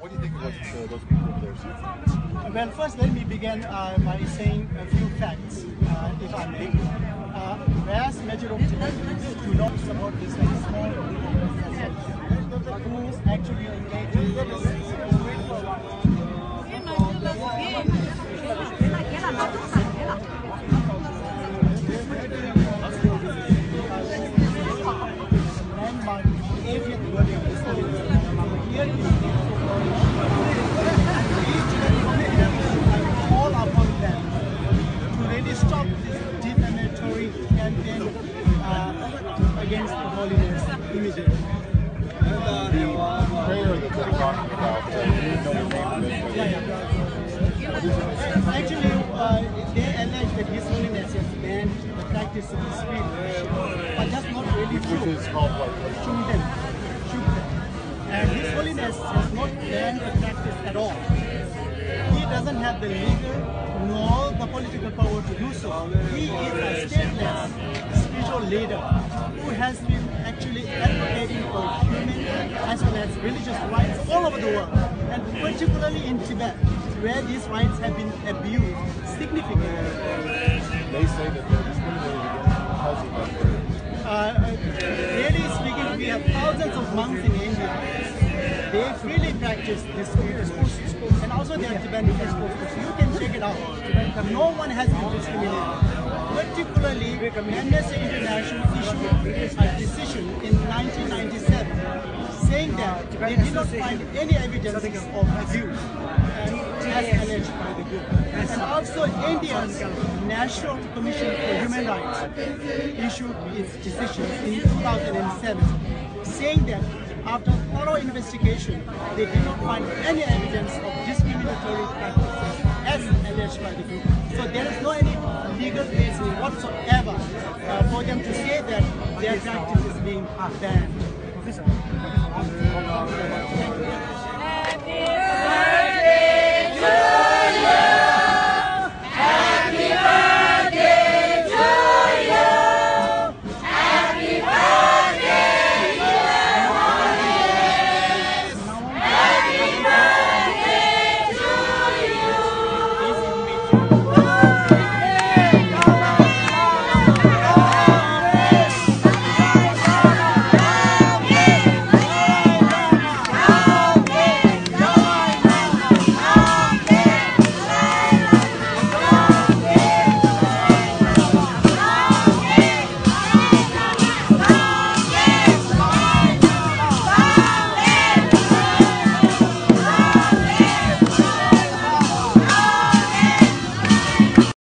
What do you think of what those people over there said? Well, first let me begin by saying a few facts, if I may. Vast majority of Tibetans do not support this very small who actually engage in this. Landmark 80th birthday of this here in I call upon them to really stop this defamatory campaign against the holiness immediately. The prayer that they're talking about, you know the name of it. Actually, they allege that His Holiness has banned the practice of street worship, but that's not really true. Which is called what? Shugden. And His Holiness has not banned the practice at all. He doesn't have the legal nor the political power to do so. He is a stateless spiritual leader who has been actually advocating for human as well as religious rights all over the world, and particularly in Tibet, where these rights have been abused significantly. They say that they're discriminated against because of that. Really speaking, we have thousands of monks in India. They freely practice this sport, and also they are Tibetan sports. You can check it out. No one has been discriminated. Particularly, Amnesty International issued a decision in 1997 saying that they did not find any evidence of abuse, as alleged by the group. And also, India's National Commission for Human Rights issued its decision in 2007 saying that after thorough investigation, they did not find any evidence of discriminatory practices as alleged by the group. So there is no any legal basis whatsoever for them to say that their practice is being banned.